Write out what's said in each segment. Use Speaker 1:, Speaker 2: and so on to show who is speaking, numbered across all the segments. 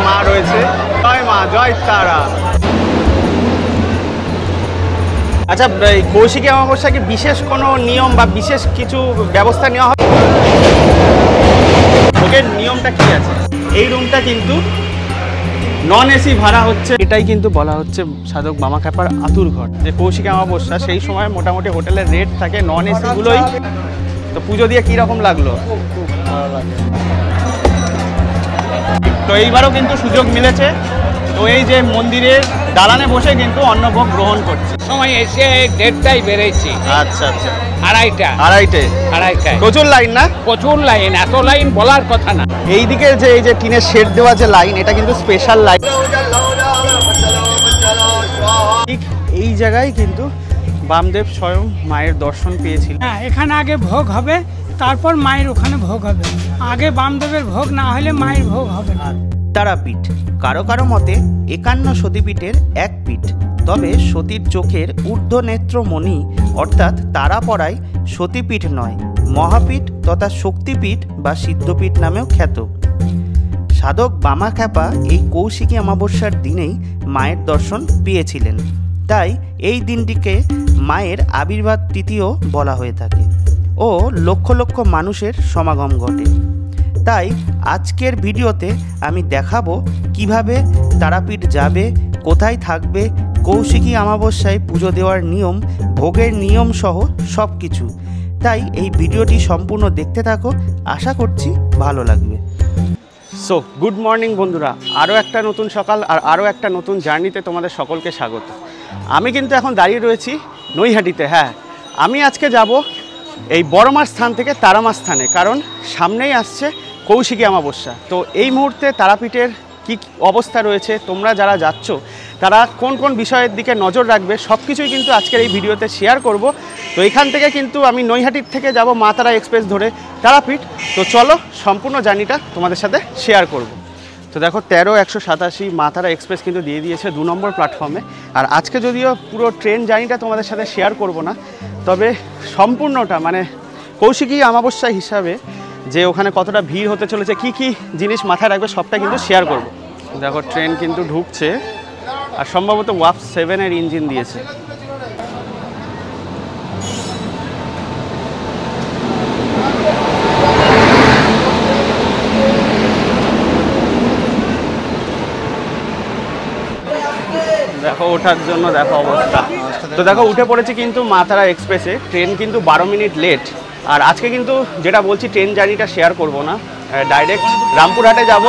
Speaker 1: মা রয়েছে। জয় মা, জয় তারা। আচ্ছা, কৌশিকী অমাবস্যা কি বিশেষ কোনো নিয়ম বা বিশেষ কিছু ব্যবস্থা নেওয়া হবে? ভোগের নিয়মটা কি আছে? এই রুমটা কিন্তু নন এসি ভাড়া হচ্ছে, এটাই কিন্তু বলা হচ্ছে সাধক বামা খ্যাপার আতুর ঘর। যে কৌশিকী অমাবস্যা সেই সময় মোটামুটি হোটেলের রেট থাকে নন এসিগুলোই। তো পুজো দিয়ে কীরকম লাগলো?
Speaker 2: খুব ভালো লাগে।
Speaker 1: তো এইবারও কিন্তু সুযোগ মিলেছে, তো এই যে মন্দিরের দালানে বসে কিন্তু অন্নভোগ গ্রহণ করছে।
Speaker 3: সময় এসে 1:30টায় বেরিয়েছি।
Speaker 1: আচ্ছা আচ্ছা,
Speaker 3: 2:30টায়
Speaker 1: প্রচুর লাইন না?
Speaker 3: প্রচুর লাইন, এত লাইন বলার কথা না।
Speaker 1: এইদিকে যে এই যে টিনের শেড দেওয়া যে লাইন, এটা কিন্তু স্পেশাল লাইন। ঠিক এই জায়গায় কিন্তু বামদেব স্বয়ং মায়ের দর্শন পেয়েছিল।
Speaker 4: হ্যাঁ, এখানে আগে ভোগ হবে, তারপর মায়ের ওখানে ভোগ হবে। আগে বামদেবের ভোগ না হলে মায়ের ভোগ হবে না।
Speaker 5: তারাপীঠ কারো কারো মতে 51 সতীপীঠের এক পীঠ, তবে সতীর চোখের ঊর্ধ্বনেত্রমণি অর্থাৎ তারাপড়ায় সতীপীঠ নয়, মহাপীঠ তথা শক্তিপীঠ বা সিদ্ধপীঠ নামেও খ্যাত। সাধক বামা খ্যাপা এই কৌশিকী অমাবস্যার দিনেই মায়ের দর্শন পেয়েছিলেন, তাই এই দিনটিকে মায়ের আবির্ভাব তিথিও বলা হয়ে থাকে ও লক্ষ লক্ষ মানুষের সমাগম ঘটে। তাই আজকের ভিডিওতে আমি দেখাবো কিভাবে তারাপীঠ যাবে, কোথায় থাকবে, কৌশিকী অমাবস্যায় পুজো দেওয়ার নিয়ম, ভোগের নিয়ম সহ সব কিছু। তাই এই ভিডিওটি সম্পূর্ণ দেখতে থাকো, আশা করছি ভালো লাগবে।
Speaker 1: সো গুড মর্নিং বন্ধুরা, আরও একটা নতুন সকাল আর আরও একটা নতুন জার্নিতে তোমাদের সকলকে স্বাগত। আমি কিন্তু এখন দাঁড়িয়ে রয়েছি নৈহাটিতে। হ্যাঁ, আমি আজকে যাব এই বড়মার স্থান থেকে তারামার স্থানে, কারণ সামনেই আসছে কৌশিকী অমাবস্যা। তো এই মুহূর্তে তারাপীঠের কী অবস্থা রয়েছে, তোমরা যারা যাচ্ছ তারা কোন কোন বিষয়ের দিকে নজর রাখবে, সব কিছুই কিন্তু আজকের এই ভিডিওতে শেয়ার করব। তো এখান থেকে কিন্তু আমি নৈহাটির থেকে যাব মা তারা এক্সপ্রেস ধরে তারাপীঠ। তো চলো সম্পূর্ণ জার্নিটা তোমাদের সাথে শেয়ার করব। তো দেখো 13-187 মা তারা এক্সপ্রেস কিন্তু দিয়ে দিয়েছে 2 নম্বর প্ল্যাটফর্মে। আর আজকে যদিও পুরো ট্রেন জার্নিটা তোমাদের সাথে শেয়ার করব না, তবে সম্পূর্ণটা মানে কৌশিকী অমাবস্যা হিসাবে যে ওখানে কতটা ভিড় হতে চলেছে, কি কি জিনিস মাথায় রাখবে সবটা কিন্তু শেয়ার করব। দেখো ট্রেন কিন্তু ঢুকছে, আর সম্ভবত ওয়াপ 7-এর ইঞ্জিন দিয়েছে। দেখো ওঠার জন্য দেখো অবস্থা। তো দেখো উঠে পড়েছি কিন্তু মা তারা এক্সপ্রেসে। ট্রেন কিন্তু 12 মিনিট লেট। আর আজকে কিন্তু যেটা বলছি ট্রেন জার্নিটা শেয়ার করব না, ডাইরেক্ট রামপুরহাটে যাব।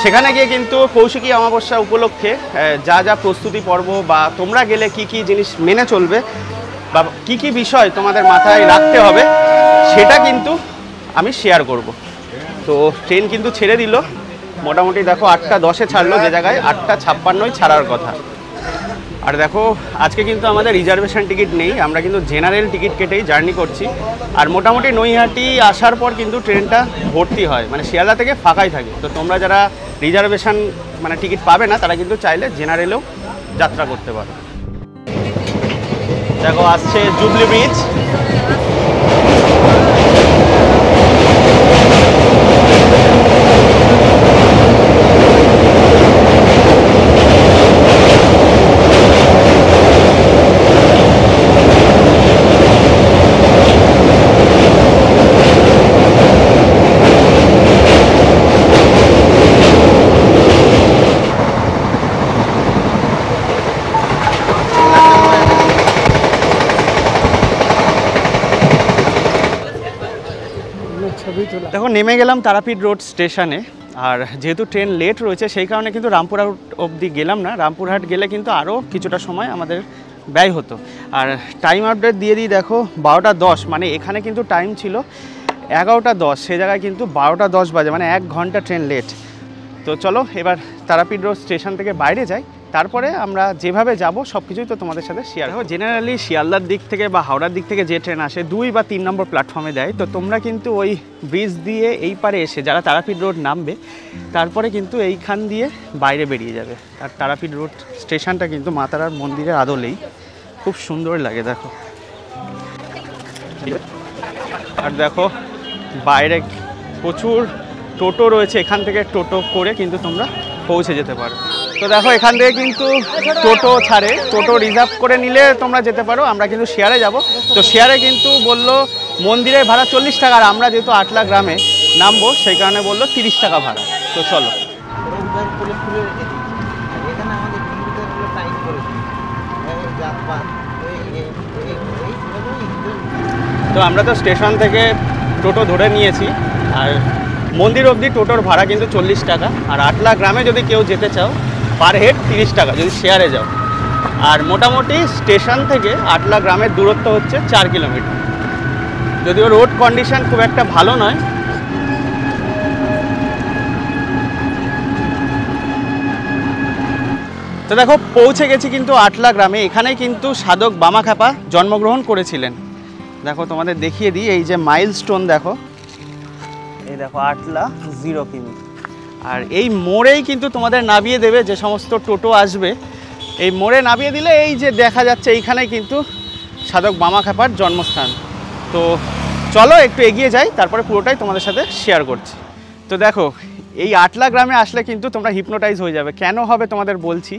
Speaker 1: সেখানে গিয়ে কিন্তু কৌশিকী অমাবস্যা উপলক্ষে যা যা প্রস্তুতি পর্ব বা তোমরা গেলে কি কি জিনিস মেনে চলবে বা কি কি বিষয় তোমাদের মাথায় রাখতে হবে সেটা কিন্তু আমি শেয়ার করব। তো ট্রেন কিন্তু ছেড়ে দিল, মোটামুটি দেখো 8:10-এ ছাড়লো, যে জায়গায় 8:56-ই ছাড়ার কথা। আর দেখো আজকে কিন্তু আমাদের রিজার্ভেশন টিকিট নেই, আমরা কিন্তু জেনারেল টিকিট কেটেই জার্নি করছি। আর মোটামুটি নৈহাটি আসার পর কিন্তু ট্রেনটা ভর্তি হয়, মানে শিয়ালদা থেকে ফাঁকাই থাকে। তো তোমরা যারা রিজার্ভেশন মানে টিকিট পাবে না তারা কিন্তু চাইলে জেনারেলেও যাত্রা করতে পারো। দেখো আসছে জুবলি ব্রিজ। দেখো নেমে গেলাম তারাপীঠ রোড স্টেশনে। আর যেহেতু ট্রেন লেট রয়েছে সেই কারণে কিন্তু রামপুরহাট অবধি গেলাম না। রামপুরহাট গেলে কিন্তু আরও কিছুটা সময় আমাদের ব্যয় হতো। আর টাইম আপডেট দিয়ে দিই, দেখো 12:10, মানে এখানে কিন্তু টাইম ছিল 11:10, সে জায়গায় কিন্তু 12:10 বাজে, মানে 1 ঘন্টা ট্রেন লেট। তো চলো এবার তারাপীঠ রোড স্টেশন থেকে বাইরে যাই, তারপরে আমরা যেভাবে যাব সব কিছুই তো তোমাদের সাথে শেয়ার হবে। জেনারেলি শিয়ালদার দিক থেকে বা হাওড়ার দিক থেকে যে ট্রেন আসে 2 বা 3 নম্বর প্ল্যাটফর্মে দেয়। তো তোমরা কিন্তু ওই ব্রিজ দিয়ে এই পারে এসে যারা তারাপীঠ রোড নামবে তারপরে কিন্তু এইখান দিয়ে বাইরে বেরিয়ে যাবে। আর তারাপীঠ রোড স্টেশনটা কিন্তু মা তারার মন্দিরের আদলেই খুব সুন্দর লাগে দেখো। আর দেখো বাইরে প্রচুর টোটো রয়েছে, এখান থেকে টোটো করে কিন্তু তোমরা পৌঁছে যেতে পারো। তো দেখো এখান থেকে কিন্তু টোটো ছাড়ে, টোটো রিজার্ভ করে নিলে তোমরা যেতে পারো। আমরা কিন্তু শেয়ারে যাব, তো শেয়ারে কিন্তু বললো মন্দিরের ভাড়া 40 টাকা, আর আমরা যেহেতু আটলা গ্রামে নামবো সেই কারণে বললো 30 টাকা ভাড়া। তো চলো। তো আমরা তো স্টেশন থেকে টোটো ধরে নিয়েছি, আর মন্দির অবধি টোটোর ভাড়া কিন্তু 40 টাকা। আর আটলা গ্রামে যদি কেউ যেতে চাও পার হেড 30 টাকা যদি শেয়ারে যাও। আর মোটামুটি স্টেশন থেকে আটলা গ্রামের দূরত্ব হচ্ছে 4 কিলোমিটার, যদিও রোড কন্ডিশন খুব একটা ভালো নয়। তো দেখো পৌঁছে গেছি কিন্তু আটলা গ্রামে। এখানেই কিন্তু সাধক বামাখ্যাপা জন্মগ্রহণ করেছিলেন। দেখো তোমাদের দেখিয়ে দিই, এই যে মাইলস্টোন দেখো, এই দেখো আটলা 0 কিমি। আর এই মোড়েই কিন্তু তোমাদের নামিয়ে দেবে, যে সমস্ত টোটো আসবে এই মোড়ে নামিয়ে দিলে এই যে দেখা যাচ্ছে এইখানেই কিন্তু সাধক বামাখ্যাপার জন্মস্থান। তো চলো একটু এগিয়ে যাই, তারপরে পুরোটাই তোমাদের সাথে শেয়ার করছি। তো দেখো এই আটলা গ্রামে আসলে কিন্তু তোমরা হিপনোটাইজ হয়ে যাবে। কেন হবে তোমাদের বলছি।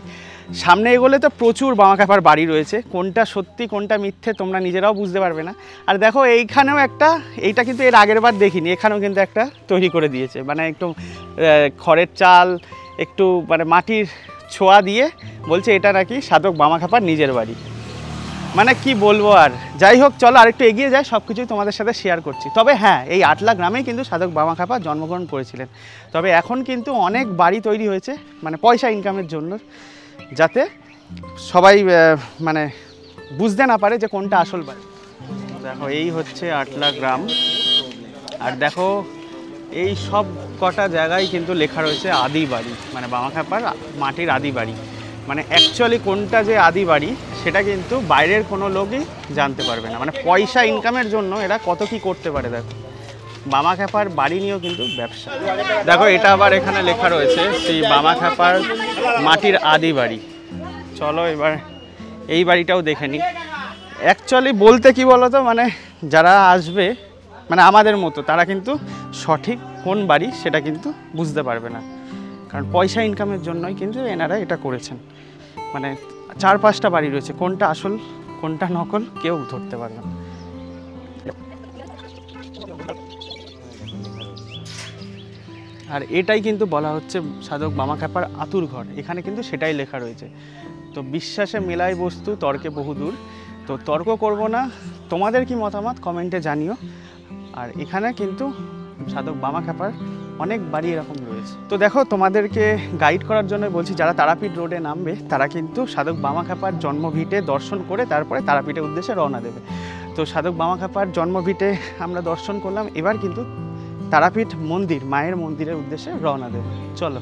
Speaker 1: সামনে এগোলে তো প্রচুর বামাখ্যাপার বাড়ি রয়েছে, কোনটা সত্যি কোনটা মিথ্যে তোমরা নিজেরাও বুঝতে পারবে না। আর দেখো এইখানেও একটা, এইটা কিন্তু এর আগের বার দেখিনি, এখানেও কিন্তু একটা তৈরি করে দিয়েছে, মানে একটু খড়ের চাল, একটু মানে মাটির ছোঁয়া দিয়ে বলছে এটা নাকি সাধক বামাখ্যাপার নিজের বাড়ি। মানে কি বলবো আর, যাই হোক চলো আরেকটু এগিয়ে যাই, সব কিছুই তোমাদের সাথে শেয়ার করছি। তবে হ্যাঁ, এই আটলা গ্রামেই কিন্তু সাধক বামাখ্যাপা জন্মগ্রহণ করেছিলেন। তবে এখন কিন্তু অনেক বাড়ি তৈরি হয়েছে মানে পয়সা ইনকামের জন্য, যাতে সবাই মানে বুঝতে না পারে যে কোনটা আসল বাড়ি। দেখো এই হচ্ছে আটলা গ্রাম, আর দেখো এই সব কটা জায়গায় কিন্তু লেখা রয়েছে আদি বাড়ি, মানে বামাখ্যাপার মাটির আদি বাড়ি। মানে অ্যাকচুয়ালি কোনটা যে আদি বাড়ি সেটা কিন্তু বাইরের কোনো লোকই জানতে পারবে না। মানে পয়সা ইনকামের জন্য এরা কত কি করতে পারে। দেখো বামাখ্যাপার বাড়ি নিয়েও কিন্তু ব্যবসা। দেখো এটা আবার এখানে লেখা রয়েছে শ্রী বামাখ্যাপার মাটির আদি বাড়ি। চলো এবার এই বাড়িটাও দেখে নিই। অ্যাকচুয়ালি বলতে কি বলো তো, মানে যারা আসবে মানে আমাদের মতো তারা কিন্তু সঠিক কোন বাড়ি সেটা কিন্তু বুঝতে পারবে না, কারণ পয়সা ইনকামের জন্যই কিন্তু এনারা এটা করেছেন। মানে 4-5টা বাড়ি রয়েছে, কোনটা আসল কোনটা নকল কেউ ধরতে পারবে না। আর এটাই কিন্তু বলা হচ্ছে সাধক বামাখ্যাপার আতুর ঘর, এখানে কিন্তু সেটাই লেখা রয়েছে। তো বিশ্বাসে মেলায় বস্তু তর্কে বহুদূর, তো তর্ক করব না। তোমাদের কি মতামত কমেন্টে জানিও। আর এখানে কিন্তু সাধক বামাখ্যাপার অনেক বাড়ি এরকম রয়েছে। তো দেখো তোমাদেরকে গাইড করার জন্য বলছি, যারা তারাপীঠ রোডে নামবে তারা কিন্তু সাধক বামাখ্যাপার জন্মভিটে দর্শন করে তারপরে তারাপীঠের উদ্দেশ্যে রওনা দেবে। তো সাধক বামাখ্যাপার জন্মভিটে আমরা দর্শন করলাম, এবার কিন্তু তারাপীঠ মন্দির মায়ের মন্দিরের উদ্দেশ্যে রওনা দেবে। চলো।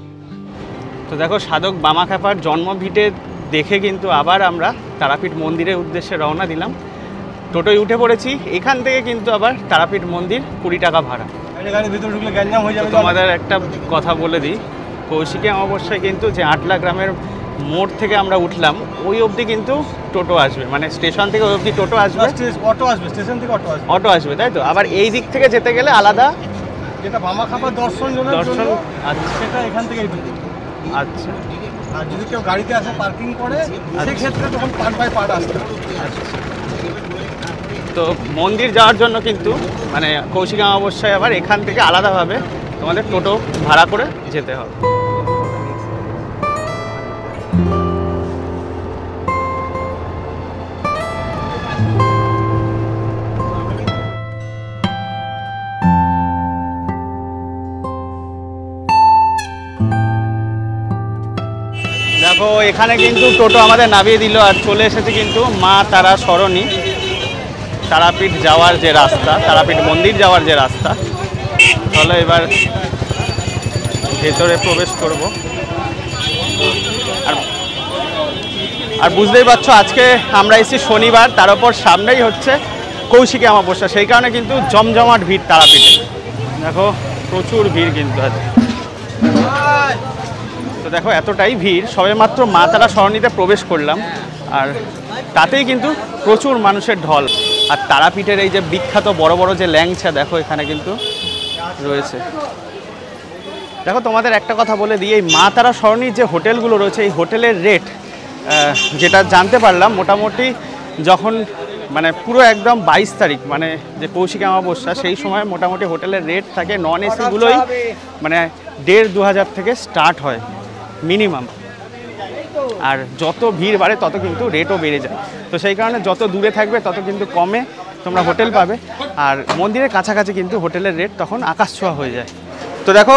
Speaker 1: তো দেখো সাধক বামাখ্যাপার জন্মভিটে দেখে কিন্তু আবার আমরা তারাপীঠ মন্দিরের উদ্দেশ্যে রওনা দিলাম। টোটোয় উঠে পড়েছি, এখান থেকে কিন্তু আবার তারাপীঠ মন্দির 20 টাকা ভাড়া। তোমাদের একটা কথা বলে দিই, কৌশিকী অমাবস্যায় কিন্তু যে আটলা গ্রামের মোড় থেকে আমরা উঠলাম ওই অবধি কিন্তু টোটো আসবে, মানে স্টেশন থেকে ওই অবধি টোটো আসবে,
Speaker 2: অটো আসবে, স্টেশন থেকে
Speaker 1: অটো আসবে, তাই তো? আবার এই দিক থেকে যেতে গেলে আলাদা,
Speaker 2: যেটা বামাখ্যাপার দর্শন,
Speaker 1: আচ্ছা
Speaker 2: সেটা এখান থেকেই।
Speaker 1: আচ্ছা,
Speaker 2: আর যদি কেউ গাড়িতে আসে পার্কিং করে সেক্ষেত্রে তখন পার্ট বাই পার্ট আসতে।
Speaker 1: তো মন্দির যাওয়ার জন্য কিন্তু মানে কৌশিকী অমাবস্যায় আবার এখান থেকে আলাদাভাবে তোমাদের টোটো ভাড়া করে যেতে হবে। দেখো এখানে কিন্তু টোটো আমাদের নামিয়ে দিল, আর চলে এসেছে কিন্তু মা তারা সরণী, তারাপীঠ যাওয়ার যে রাস্তা, তারাপীঠ মন্দির যাওয়ার যে রাস্তা। চলো এবার ভেতরে প্রবেশ করব। আর বুঝতেই পারছো আজকে আমরা এসেছি শনিবার, তার উপর সামনেই হচ্ছে কৌশিকী অমাবস্যা, সেই কারণে কিন্তু জমজমাট ভিড় তারাপীঠে। দেখো প্রচুর ভিড় কিন্তু আছে। তো দেখো এতটাই ভিড়, সবেমাত্র মা তারা সরণিতে প্রবেশ করলাম, আর তাতেই কিন্তু প্রচুর মানুষের ঢল। আর তারাপীঠের এই যে বিখ্যাত বড় বড় যে ল্যাংচা দেখো এখানে কিন্তু রয়েছে। দেখো তোমাদের একটা কথা বলে দিই, এই মা তারা সরণির যে হোটেলগুলো রয়েছে এই হোটেলের রেট যেটা জানতে পারলাম মোটামুটি যখন মানে পুরো একদম 22 তারিখ মানে যে কৌশিকী অমাবস্যা সেই সময় মোটামুটি হোটেলের রেট থাকে নন এসিগুলোই মানে 1,500-2,000 থেকে স্টার্ট হয় মিনিমাম। আর যত ভিড় বাড়ে তত কিন্তু রেটও বেড়ে যায়, তো সেই কারণে যত দূরে থাকবে তত কিন্তু কমে তোমরা হোটেল পাবে। আর মন্দিরের কাছাকাছি কিন্তু হোটেলের রেট তখন আকাশ ছোঁয়া হয়ে যায়। তো দেখো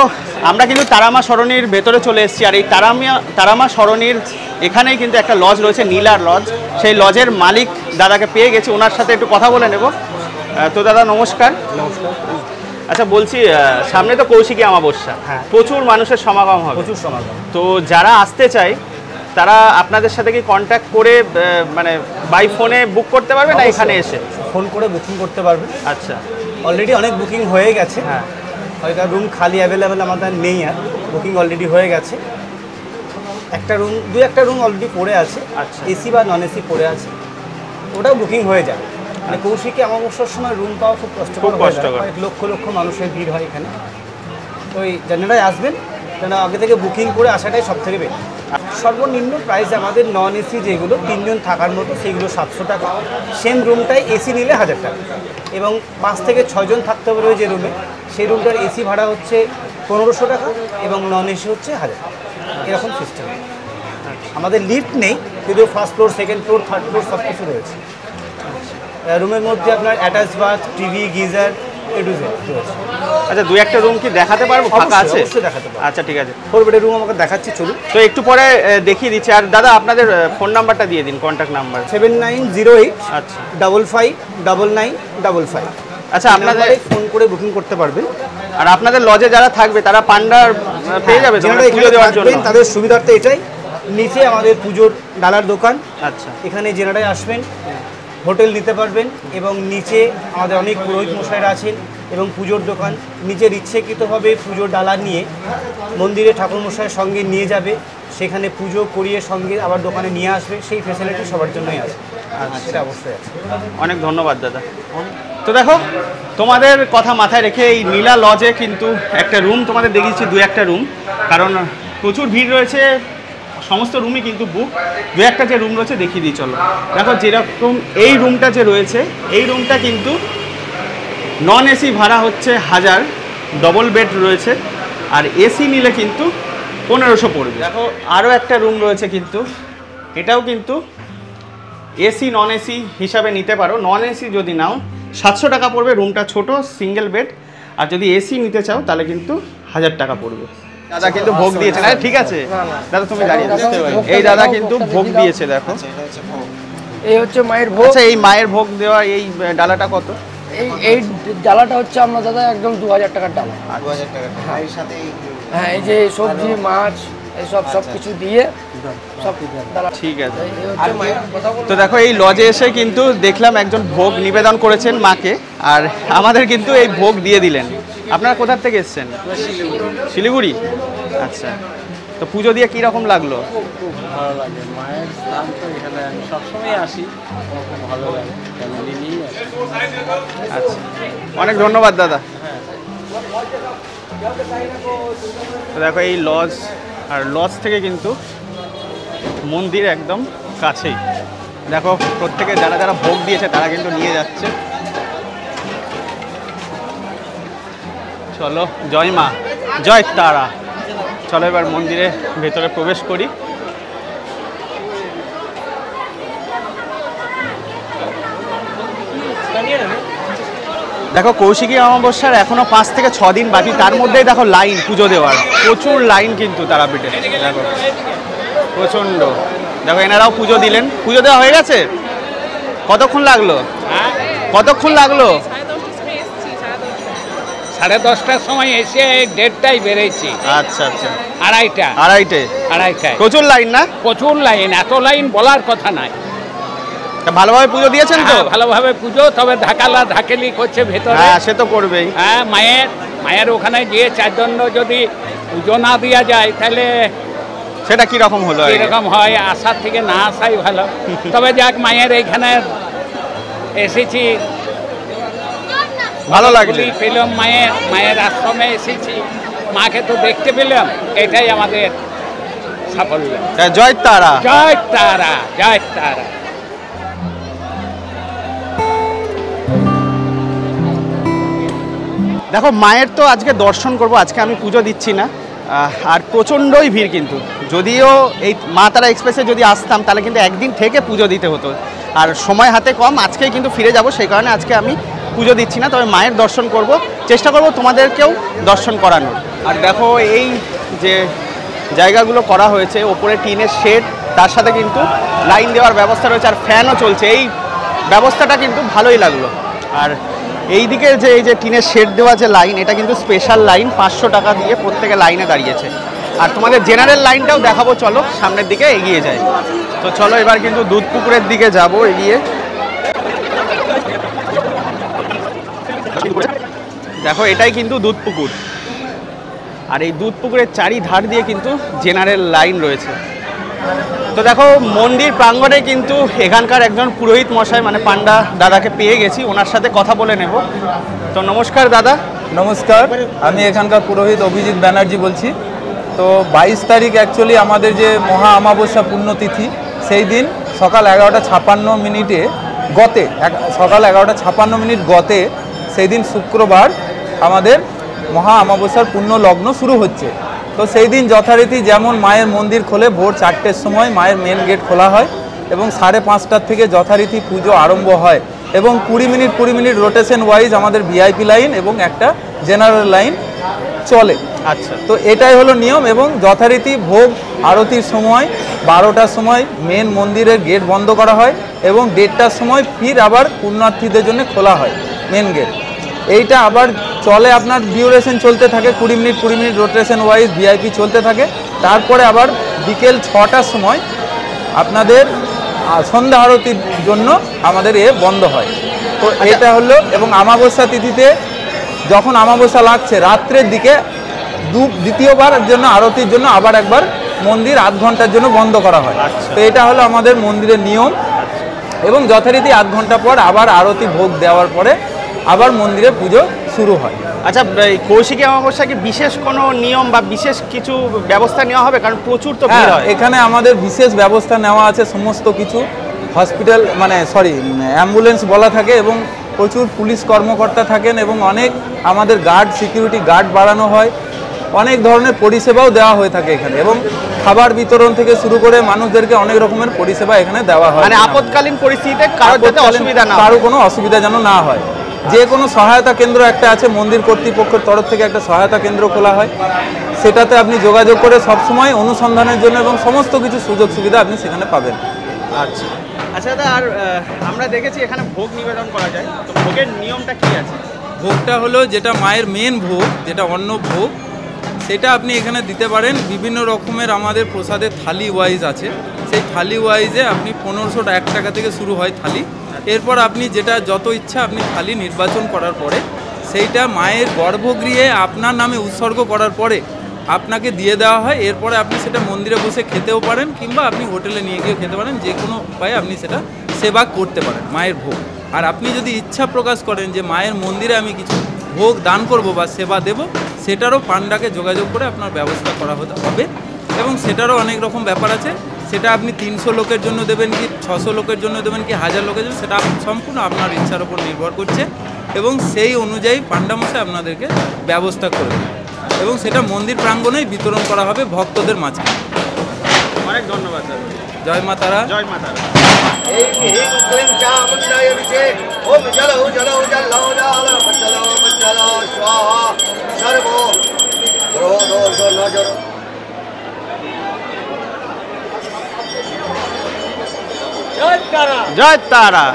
Speaker 1: আমরা কিন্তু তারামা সরণির ভেতরে চলে এসেছি, আর এই তারামা সরণির এখানেই কিন্তু একটা লজ রয়েছে, নীলার লজ। সেই লজের মালিক দাদাকে পেয়ে গেছি, ওনার সাথে একটু কথা বলে নেব। তো দাদা নমস্কার। আচ্ছা বলছি, সামনে তো কৌশিকী অমাবস্যা, প্রচুর মানুষের সমাগম হবে,
Speaker 2: প্রচুর সমাগম।
Speaker 1: তো যারা আসতে চায় তারা আপনাদের সাথে কি কন্ট্যাক্ট করে মানে বাই ফোনে বুক করতে পারবে না এখানে এসে?
Speaker 2: ফোন করে বুকিং করতে পারবে।
Speaker 1: আচ্ছা,
Speaker 2: অলরেডি অনেক বুকিং হয়ে গেছে।
Speaker 1: হ্যাঁ,
Speaker 2: হয়তো রুম খালি অ্যাভেলেবেল আমাদের নেই, আর বুকিং অলরেডি হয়ে গেছে। একটা রুম অলরেডি পড়ে আছে,
Speaker 1: আচ্ছা,
Speaker 2: এসি বা নন এসি পড়ে আছে, ওটাও বুকিং হয়ে যাবে। মানে কৌশিকী অমাবস্যার সময় রুম পাওয়া খুব কষ্টকর। লক্ষ লক্ষ মানুষের ভিড় হয় এখানে। তো এই যারা আসবেন তারা আগে থেকে বুকিং করে আসাটাই সব থেকে বেশি। সর্বনিম্ন প্রাইস আমাদের নন এসি যেগুলো 3 জন থাকার মতো সেইগুলো 700 টাকা, সেম রুমটাই এসি নিলে 1000 টাকা, এবং 5 থেকে 6 জন থাকতে পারবে যে রুমে, সেই রুমটার এসি ভাড়া হচ্ছে 1500 টাকা এবং নন এসি হচ্ছে 1000 টাকা, এরকম সিস্টেম। আমাদের লিফট নেই, যদিও first floor, second floor, third floor সব কিছু রয়েছে। রুমের মধ্যে আপনার অ্যাটাচ বাথ, টিভি, গিজার রয়েছে।
Speaker 1: আচ্ছা, 2-1টা রুম কি দেখাতে পারবো? ফাঁকা আছে?
Speaker 2: অবশ্যই দেখাতে পারবো।
Speaker 1: আচ্ছা ঠিক আছে,
Speaker 2: 4 বেডের রুম আমাকে দেখাচ্ছি, চলুন।
Speaker 1: তো একটু পরে দেখিয়ে দিচ্ছি। আর দাদা আপনাদের ফোন নাম্বারটা দিয়ে দিন, কন্ট্যাক্ট নাম্বার।
Speaker 2: 7908
Speaker 1: আচ্ছা
Speaker 2: 559955।
Speaker 1: আচ্ছা, আপনাদের
Speaker 2: ফোন করে বুকিং করতে পারবেন।
Speaker 1: আর আপনাদের লজে যারা থাকবে তারা পান্ডার পেয়ে যাবে তো পুজো দেওয়ার জন্য?
Speaker 2: তাদের সুবিধার্থে এটাই, নিচে আমাদের পুজোর ডালার দোকান।
Speaker 1: আচ্ছা,
Speaker 2: এখানে যেনারাই আসবেন হোটেল নিতে পারবেন, এবং নিচে আমাদের অনেক পুরোহিত মশাইরা আছেন এবং পুজোর দোকান। নিচের ইচ্ছেকৃতভাবে পুজোর ডালা নিয়ে মন্দিরে ঠাকুর মশাইয়ের সঙ্গে নিয়ে যাবে, সেখানে পুজো করিয়ে সঙ্গে আবার দোকানে নিয়ে আসবে, সেই ফেসিলিটি সবার জন্যই আছে। সেটা অবশ্যই আছে।
Speaker 1: অনেক ধন্যবাদ দাদা। তো দেখো তোমাদের কথা মাথায় রেখে এই নীলা লজে কিন্তু একটা রুম তোমাদের দেখিয়েছি, 2-1টা রুম, কারণ প্রচুর ভিড় রয়েছে, সমস্ত রুমই কিন্তু বুক। 2-1টা যে রুম রয়েছে দেখিয়ে দিই চলো। দেখো যেরকম এই রুমটা যে রয়েছে, এই রুমটা কিন্তু নন এসি ভাড়া হচ্ছে 1000, ডবল বেড রয়েছে, আর এসি নিলে কিন্তু 1500 পড়বে। দেখো আরও একটা রুম রয়েছে, কিন্তু এটাও কিন্তু এসি নন এসি হিসাবে নিতে পারো। নন এসি যদি নাও 700 টাকা পড়বে, রুমটা ছোট, সিঙ্গেল বেড। আর যদি এসি নিতে চাও তাহলে কিন্তু 1000 টাকা পড়বে। দাদা কিন্তু ভোগ দিয়েছে, না ঠিক আছে দাদা, তুমি দাঁড়িয়ে এই দাদা কিন্তু ভোগ দিয়েছে। দেখো
Speaker 6: এই হচ্ছে মায়ের ভোগ।
Speaker 1: আচ্ছা, এই মায়ের ভোগ দেওয়া এই ডালাটা কত?
Speaker 6: এই ডালাটা হচ্ছে আমরা দাদা একদম 2000 টাকার ডালা।
Speaker 2: 2000 টাকা।
Speaker 6: হ্যাঁ, এই যে সবজি মাছ এইসব সব কিছু দিয়ে সব ডালা।
Speaker 1: ঠিক আছে।
Speaker 6: এই হচ্ছে মায়ের কথা।
Speaker 1: তো দেখো এই লজে এসে কিন্তু দেখলাম একজন ভোগ নিবেদন করেছেন মাকে, আর আমাদের কিন্তু এই ভোগ দিয়ে দিলেন। আপনারা কোথা থেকে এসেছেন? শিলিগুড়ি। আচ্ছা, তো পুজো দিয়ে কীরকম লাগলো?
Speaker 7: ভালো লাগে, মায়ের স্থান তো এখানে আমি সবসময় আসি, আমার খুব ভালো লাগে, ফ্যামিলি নিয়েই আসি।
Speaker 1: আচ্ছা, অনেক ধন্যবাদ দাদা। তো দেখো এই লজ, আর লজ থেকে কিন্তু মন্দির একদম কাছেই। দেখো প্রত্যেকে যারা যারা ভোগ দিয়েছে তারা কিন্তু নিয়ে যাচ্ছে। চলো, জয় মা, জয় তারা। চলো এবার মন্দিরে ভেতরে প্রবেশ করি। দেখো কৌশিকী অমাবস্যার এখনো 5 থেকে 6 দিন বাকি, তার মধ্যেই দেখো লাইন পুজো দেওয়ার, প্রচুর লাইন কিন্তু তারাপীঠে। দেখো প্রচণ্ড। দেখো এনারাও পুজো দিলেন। পুজো দেওয়া হয়ে গেছে? কতক্ষণ লাগলো? কতক্ষণ লাগলো?
Speaker 3: 10:30টার সময় এসে 1:30টায় বেরিয়েছি।
Speaker 1: আচ্ছা আচ্ছা,
Speaker 3: আড়াইটায়।
Speaker 1: প্রচুর লাইন না?
Speaker 3: প্রচুর লাইন, এত লাইন বলার কথা নাই।
Speaker 1: ভালোভাবে পুজো দিয়েছেন তো?
Speaker 3: ভালোভাবে পুজো, তবে ঢাকালি করছে ভেতরে।
Speaker 1: হ্যাঁ, সে তো করবেই।
Speaker 3: হ্যাঁ, মায়ের ওখানে গিয়ে 4 জন্য যদি পুজো না দেওয়া যায় তাহলে
Speaker 1: সেটা কি রকম হলো?
Speaker 3: এরকম হয়, আসার থেকে না আসাই ভালো। তবে যাক, মায়ের এইখানে এসেছি,
Speaker 1: ভালো লাগলো।
Speaker 3: পেলাম, মায়ের আশ্রমে এসেছি, মাকে তো দেখতে পেলাম, এটাই আমাদের সাফল্য।
Speaker 1: জয় তারা।
Speaker 3: জয় তারা, জয় তারা।
Speaker 1: দেখো মায়ের তো আজকে দর্শন করব, আজকে আমি পুজো দিচ্ছি না, আর প্রচণ্ডই ভিড় কিন্তু। যদিও এই মা তারা এক্সপ্রেসে যদি আসতাম তাহলে কিন্তু একদিন থেকে পুজো দিতে হতো, আর সময় হাতে কম, আজকেই কিন্তু ফিরে যাব, সেই কারণে আজকে আমি পুজো দিচ্ছি না। তবে মায়ের দর্শন করব, চেষ্টা করব তোমাদেরকেও দর্শন করানোর। আর দেখো এই যে জায়গাগুলো করা হয়েছে, ওপরে টিনের শেড, তার সাথে কিন্তু লাইন দেওয়ার ব্যবস্থা রয়েছে, আর ফ্যানও চলছে। এই ব্যবস্থাটা কিন্তু ভালোই লাগলো। আর এই দিকে যে এই যে টিনের শেড দেওয়া যে লাইন, এটা কিন্তু স্পেশাল লাইন, 500 টাকা দিয়ে প্রত্যেকে লাইনে দাঁড়িয়েছে। আর তোমাদের জেনারেল লাইনটাও দেখাবো, চলো সামনের দিকে এগিয়ে যাই। তো চলো এবার কিন্তু দুধপুকুরের দিকে যাব এগিয়ে। দেখো এটাই কিন্তু দুধপুকুর, আর এই দুধপুকুরের চারিধার দিয়ে কিন্তু জেনারেল লাইন রয়েছে। তো দেখো মন্দির প্রাঙ্গণে কিন্তু এখানকার একজন পুরোহিত মশাই মানে পান্ডা দাদাকে পেয়ে গেছি, ওনার সাথে কথা বলে নেব। তো নমস্কার দাদা।
Speaker 8: নমস্কার, আমি এখানকার পুরোহিত অভিজিৎ ব্যানার্জি বলছি। তো 22 তারিখ অ্যাকচুয়ালি আমাদের যে মহা অমাবস্যা পুণ্যতিথি, সেই দিন সকাল 11:56 গতে, সকাল 11:56 গতে সেই দিন শুক্রবার আমাদের মহা অমাবস্যার পুণ্য লগ্ন শুরু হচ্ছে। তো সেই দিন যথারীতি যেমন মায়ের মন্দির খোলে ভোর 4টের সময় মায়ের মেন গেট খোলা হয় এবং 5:30 থেকে যথারীতি পুজো আরম্ভ হয় এবং 20 মিনিট রোটেশন ওয়াইজ আমাদের ভিআইপি লাইন এবং একটা জেনারেল লাইন চলে।
Speaker 1: আচ্ছা,
Speaker 8: তো এটাই হলো নিয়ম। এবং যথারীতি ভোগ আরতির সময় 12টার সময় মেন মন্দিরের গেট বন্ধ করা হয় এবং 1:30টার সময় ফির আবার পুণ্যার্থীদের জন্য খোলা হয় মেন গেট। এইটা আবার চলে, আপনার ডিউরেশন চলতে থাকে 20 মিনিট রোটেশন ওয়াইজ ভিআইপি চলতে থাকে। তারপরে আবার বিকেল 6টার সময় আপনাদের সন্ধ্যা আরতির জন্য আমাদের বন্ধ হয়। তো এটা হলো, এবং অমাবস্যা তিথিতে যখন অমাবস্যা লাগছে রাত্রের দিকে দ্বিতীয়বারের জন্য আরতির জন্য আবার একবার মন্দির আধ ঘন্টার জন্য বন্ধ করা হয়। তো এটা হলো আমাদের মন্দিরের নিয়ম এবং যথারীতি আধ ঘন্টা পর আবার আরতি ভোগ দেওয়ার পরে আবার মন্দিরে পুজো শুরু হয়।
Speaker 1: আচ্ছা, কৌশিকী অমাবস্যা কি বিশেষ কোনো নিয়ম বা বিশেষ কিছু ব্যবস্থা নেওয়া হবে? কারণ প্রচুর তো ভিড় হয়।
Speaker 8: এখানে আমাদের বিশেষ ব্যবস্থা নেওয়া আছে, সমস্ত কিছু হসপিটাল অ্যাম্বুলেন্স বলা থাকে এবং প্রচুর পুলিশ কর্মকর্তা থাকেন এবং অনেক আমাদের গার্ড, সিকিউরিটি গার্ড বাড়ানো হয়, অনেক ধরনের পরিষেবাও দেওয়া হয়ে থাকে এখানে এবং খাবার বিতরণ থেকে শুরু করে মানুষদেরকে অনেক রকমের পরিষেবা এখানে দেওয়া হয়।
Speaker 1: মানে আপৎকালীন পরিস্থিতিতে কারো যাতে অসুবিধা না হয়,
Speaker 8: কারো কোনো অসুবিধা যেন না হয়। যে কোনো সহায়তা কেন্দ্র একটা আছে, মন্দির কর্তৃপক্ষের তরফ থেকে একটা সহায়তা কেন্দ্র খোলা হয়, সেটাতে আপনি যোগাযোগ করে সবসময় অনুসন্ধানের জন্য এবং সমস্ত কিছু সুযোগ সুবিধা আপনি সেখানে পাবেন।
Speaker 1: আচ্ছা আচ্ছা দাদা, আর আমরা দেখেছি এখানে ভোগ নিবেদন করা যায়, তো ভোগের নিয়মটা কি আছে?
Speaker 8: ভোগটা হলো যেটা মায়ের মেন ভোগ, যেটা অন্ন ভোগ, সেটা আপনি এখানে দিতে পারেন। বিভিন্ন রকমের আমাদের প্রসাদের থালি ওয়াইজ আছে, সেই থালি ওয়াইজে আপনি 1501 টাকা থেকে শুরু হয় থালি। এরপর আপনি যেটা যত ইচ্ছা আপনি থালি নির্বাচন করার পরে সেইটা মায়ের গর্ভগৃহে আপনার নামে উৎসর্গ করার পরে আপনাকে দিয়ে দেওয়া হয়। এরপরে আপনি সেটা মন্দিরে বসে খেতেও পারেন কিংবা আপনি হোটেলে নিয়ে গিয়ে খেতে পারেন, যে কোনো উপায়ে আপনি সেটা সেবা করতে পারেন মায়ের ভোগ। আর আপনি যদি ইচ্ছা প্রকাশ করেন যে মায়ের মন্দিরে আমি কিছু ভোগ দান করব বা সেবা দেব, সেটারও পান্ডাকে যোগাযোগ করে আপনার ব্যবস্থা করা হবে এবং সেটারও অনেক রকম ব্যাপার আছে। সেটা আপনি 300 লোকের জন্য দেবেন কি 600 লোকের জন্য দেবেন কি 1000 লোকের জন্য, সেটা সম্পূর্ণ আপনার ইচ্ছার উপর নির্ভর করছে এবং সেই অনুযায়ী পান্ডামশাই আপনাদেরকে ব্যবস্থা করবে এবং সেটা মন্দির প্রাঙ্গণেই বিতরণ করা হবে ভক্তদের মাঝখানে।
Speaker 1: অনেক ধন্যবাদ স্যার।
Speaker 8: জয় মা তারা।
Speaker 1: জয় মা তারা। জয় তারা।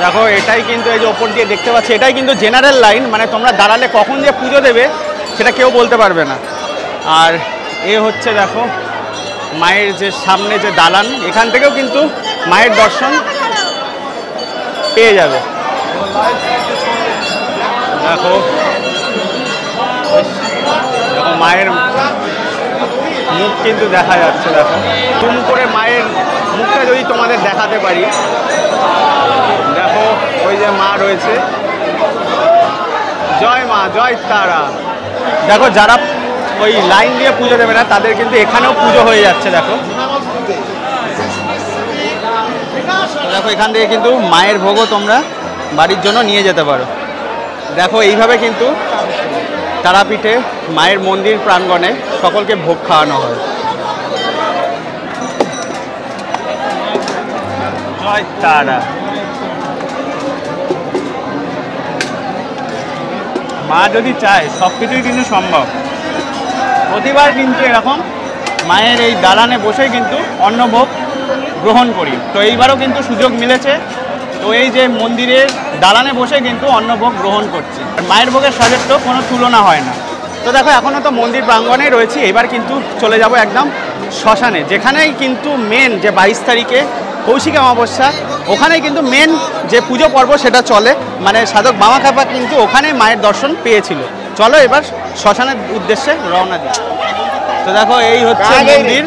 Speaker 1: দেখো এটাই কিন্তু এই যে ওপর দিয়ে দেখতে পাচ্ছি, এটাই কিন্তু জেনারেল লাইন, মানে তোমরা দাঁড়ালে কখন যে পুজো দেবে সেটা কেউ বলতে পারবে না। আর এ হচ্ছে দেখো মায়ের যে সামনে যে দালান, এখান থেকেও কিন্তু মায়ের দর্শন পেয়ে যাবে। দেখো দেখো মায়ের মুখ কিন্তু দেখা যাচ্ছে। দেখো জুম করে মায়ের মুখটা যদি তোমাদের দেখাতে পারি, দেখো ওই যে মা রয়েছে। জয় মা, জয় তারা। দেখো যারা ওই লাইন দিয়ে পুজো দেবে না তাদের কিন্তু এখানেও পুজো হয়ে যাচ্ছে। দেখো দেখো এখান থেকে কিন্তু মায়ের ভোগও তোমরা বাড়ির জন্য নিয়ে যেতে পারো। দেখো এইভাবে কিন্তু তারাপীঠে মায়ের মন্দির প্রাঙ্গণে সকলকে ভোগ খাওয়ানো হয়। জয় তারা। মা যদি চায় সব কিছুই কিন্তু সম্ভব। প্রতিবার কিন্তু এরকম মায়ের এই দালানে বসেই কিন্তু অন্নভোগ গ্রহণ করি। তো এইবারও কিন্তু সুযোগ মিলেছে। তো এই যে মন্দিরের দালানে বসে কিন্তু অন্নভোগ গ্রহণ করছি। মায়ের ভোগের স্বাদের তো কোনো তুলনা হয় না। তো দেখো এখনও তো মন্দির প্রাঙ্গণেই রয়েছি, এবার কিন্তু চলে যাব একদম শ্মশানে, যেখানেই কিন্তু মেন যে 22 তারিখে কৌশিকী অমাবস্যা, ওখানেই কিন্তু মেন যে পুজো পর্ব সেটা চলে। মানে সাধক বামাখ্যাপা কিন্তু ওখানে মায়ের দর্শন পেয়েছিল। চলো এবার শ্মশানের উদ্দেশ্যে রওনা দিই। তো দেখো এই হচ্ছে মন্দির,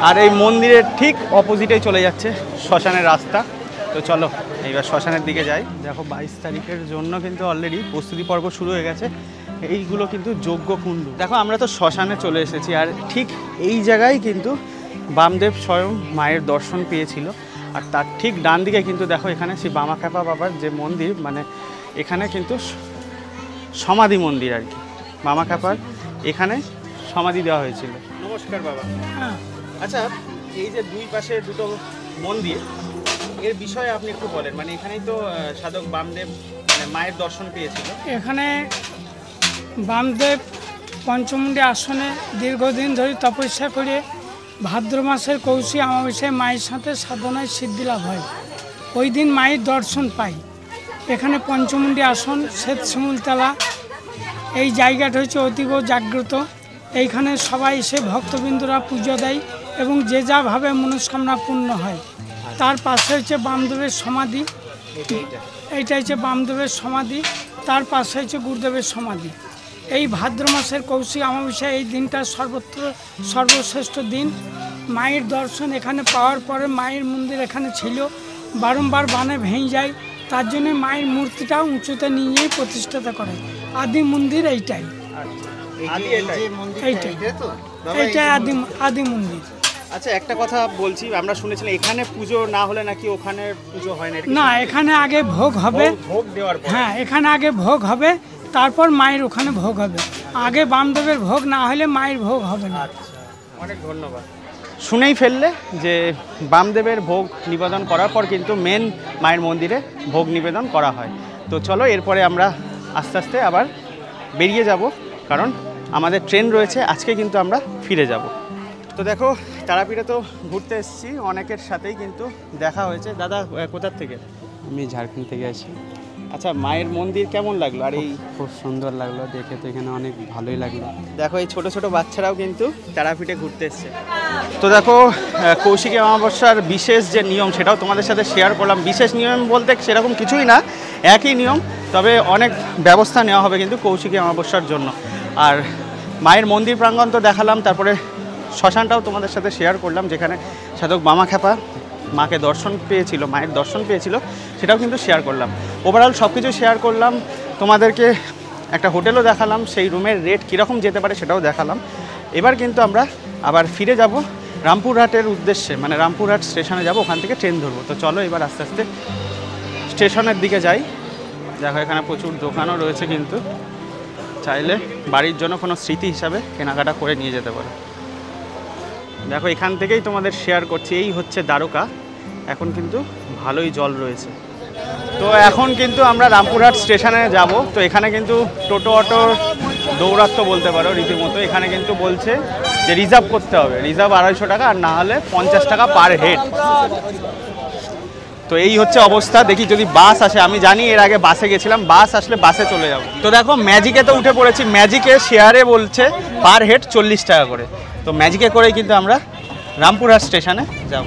Speaker 1: আর এই মন্দিরের ঠিক অপোজিটেই চলে যাচ্ছে শ্মশানের রাস্তা। তো চলো এইবার শ্মশানের দিকে যাই। দেখো 22 তারিখের জন্য কিন্তু অলরেডি প্রস্তুতি পর্ব শুরু হয়ে গেছে। এইগুলো কিন্তু যজ্ঞকুণ্ড। দেখো আমরা তো শ্মশানে চলে এসেছি, আর ঠিক এই জায়গায় কিন্তু বামদেব স্বয়ং মায়ের দর্শন পেয়েছিল। আর তার ঠিক ডান দিকে কিন্তু দেখো এখানে শ্রী বামাখ্যাপা বাবার যে মন্দির, মানে এখানে কিন্তু সমাধি মন্দির আর কি, বামাখ্যাপার এখানে সমাধি দেওয়া হয়েছিল। নমস্কার বাবা। আচ্ছা এই যে দুই পাশে দুটো মন্দির, এর বিষয়ে আপনি একটু বলেন। মানে এখানেই তো সাধক বামদেব মানে মায়ের দর্শন পেয়েছিল।
Speaker 4: এখানে বামদেব পঞ্চমুণ্ডী আসনে দীর্ঘদিন ধরে তপস্যা করে ভাদ্র মাসের কৌশিকী অমাবস্যায় মায়ের সাথে সাধনায় সিদ্ধি লাভ হয়। ওই দিন মায়ের দর্শন পাই। এখানে পঞ্চমুণ্ডী আসন, শ্বেত শিমুলতলা, এই জায়গাটা হচ্ছে অতীব জাগ্রত। এইখানে সবাই এসে ভক্তবৃন্দরা পুজো দেয় এবং যে যাভাবে মনস্কামনা পূর্ণ হয়। তার পাশে হচ্ছে বামদেবের সমাধি, এইটা হচ্ছে বামদেবের সমাধি, তার পাশে হচ্ছে গুরুদেবের সমাধি। এই ভাদ্র মাসের কৌশিকী অমাবস্যা এই দিনটা সর্বশ্রেষ্ঠ দিন। মায়ের দর্শন এখানে পাওয়ার পরে মায়ের মন্দির এখানে ছিল, বারংবার বানে ভেঙে যায়, তার জন্য মায়ের মূর্তিটাও উঁচুতে নিয়েই প্রতিষ্ঠাতা করে। আদি মন্দির এইটাই, এইটাই আদি মন্দির।
Speaker 1: আচ্ছা একটা কথা বলছি, আমরা শুনেছিলাম এখানে পুজো না হলে নাকি ওখানে পুজো হয় না।
Speaker 4: না, এখানে আগে ভোগ হবে।
Speaker 1: ভোগ দেওয়ার পর?
Speaker 4: হ্যাঁ, এখানে আগে ভোগ হবে, তারপর মায়ের ওখানে ভোগ হবে। আগে বামদেবের ভোগ না হলে মায়ের ভোগ হবে না।
Speaker 1: অনেক ধন্যবাদ। শুনেই ফেললে যে বামদেবের ভোগ নিবেদন করার পর কিন্তু মেন মায়ের মন্দিরে ভোগ নিবেদন করা হয়। তো চলো এরপরে আমরা আস্তে আস্তে আবার বেরিয়ে যাব, কারণ আমাদের ট্রেন রয়েছে, আজকে কিন্তু আমরা ফিরে যাব। তো দেখো তারাপীঠে তো ঘুরতে এসেছি, অনেকের সাথেই কিন্তু দেখা হয়েছে। দাদা কোথার থেকে?
Speaker 7: আমি ঝাড়খণ্ড থেকে আছি।
Speaker 1: আচ্ছা মায়ের মন্দির কেমন লাগলো? আর এই
Speaker 7: খুব সুন্দর লাগলো দেখে, তো এখানে অনেক ভালোই লাগলো।
Speaker 1: দেখো এই ছোট ছোট বাচ্চারাও কিন্তু তারাপীঠে ঘুরতে এসছে। তো দেখো কৌশিকী অমাবস্যার বিশেষ যে নিয়ম সেটাও তোমাদের সাথে শেয়ার করলাম। বিশেষ নিয়ম বলতে সেরকম কিছুই না, একই নিয়ম, তবে অনেক ব্যবস্থা নেওয়া হবে কিন্তু কৌশিকী অমাবস্যার জন্য। আর মায়ের মন্দির প্রাঙ্গণ তো দেখালাম, তারপরে শ্মশানটাও তোমাদের সাথে শেয়ার করলাম, যেখানে সাধক বামাখ্যাপা মাকে দর্শন পেয়েছিল, মায়ের দর্শন পেয়েছিল, সেটাও কিন্তু শেয়ার করলাম। ওভারঅল সব কিছু শেয়ার করলাম, তোমাদেরকে একটা হোটেলও দেখালাম, সেই রুমের রেট কীরকম যেতে পারে সেটাও দেখালাম। এবার কিন্তু আমরা আবার ফিরে যাব রামপুরহাটের উদ্দেশ্যে, মানে রামপুরহাট স্টেশনে যাব, ওখান থেকে ট্রেন ধরবো। তো চলো এবার আস্তে আস্তে স্টেশনের দিকে যাই। দেখো এখানে প্রচুর দোকানও রয়েছে, কিন্তু চাইলে বাড়ির জন্য কোনো স্মৃতি হিসাবে কেনাকাটা করে নিয়ে যেতে পারো। দেখো এখান থেকেই তোমাদের শেয়ার করছি, এই হচ্ছে দ্বারকা। এখন কিন্তু ভালোই জল রয়েছে। তো এখন কিন্তু আমরা রামপুরহাট স্টেশনে যাব। তো এখানে কিন্তু টোটো অটোর দৌরাত্ম্য বলতে পারো রীতিমতো। এখানে কিন্তু বলছে যে রিজার্ভ করতে হবে, রিজার্ভ 250 টাকা, আর না হলে 50 টাকা পার হেড। তো এই হচ্ছে অবস্থা। দেখি যদি বাস আসে, আমি জানি এর আগে বাসে গেছিলাম, বাস আসলে বাসে চলে যাব। তো দেখো ম্যাজিকে তো উঠে পড়েছি, ম্যাজিকে শেয়ারে বলছে পার হেড 40 টাকা করে। তো ম্যাজিকে করেই কিন্তু আমরা রামপুরহাট স্টেশনে যাব।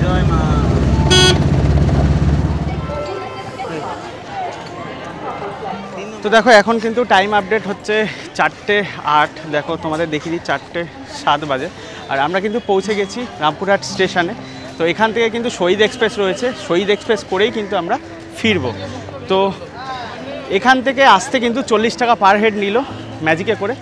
Speaker 1: জয় মা। তো দেখো এখন কিন্তু টাইম আপডেট হচ্ছে 4:08। দেখো তোমাদের দেখিয়ে দিই 4:07 বাজে, আর আমরা কিন্তু পৌঁছে গেছি রামপুরহাট স্টেশনে। তো এখান থেকে কিন্তু শহীদ এক্সপ্রেস রয়েছে, শহীদ এক্সপ্রেস করেই কিন্তু আমরা ফিরবো। তো এখান থেকে আসতে কিন্তু 40 টাকা পার হেড নিল ম্যাজিকে করে।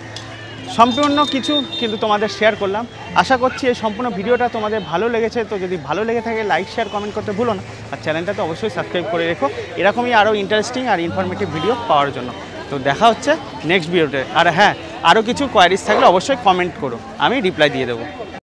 Speaker 1: সম্পূর্ণ কিছু কিন্তু তোমাদের শেয়ার করলাম। আশা করছি এই সম্পূর্ণ ভিডিওটা তোমাদের ভালো লেগেছে। তো যদি ভালো লেগে থাকে লাইক শেয়ার কমেন্ট করতে ভুলো না, আর চ্যানেলটা তো অবশ্যই সাবস্ক্রাইব করে রেখো এরকমই আরও ইন্টারেস্টিং আর ইনফরমেটিভ ভিডিও পাওয়ার জন্য। তো দেখা হচ্ছে নেক্সট ভিডিওতে। আর হ্যাঁ, আরও কিছু কোয়ারিজ থাকলে অবশ্যই কমেন্ট করো, আমি রিপ্লাই দিয়ে দেবো।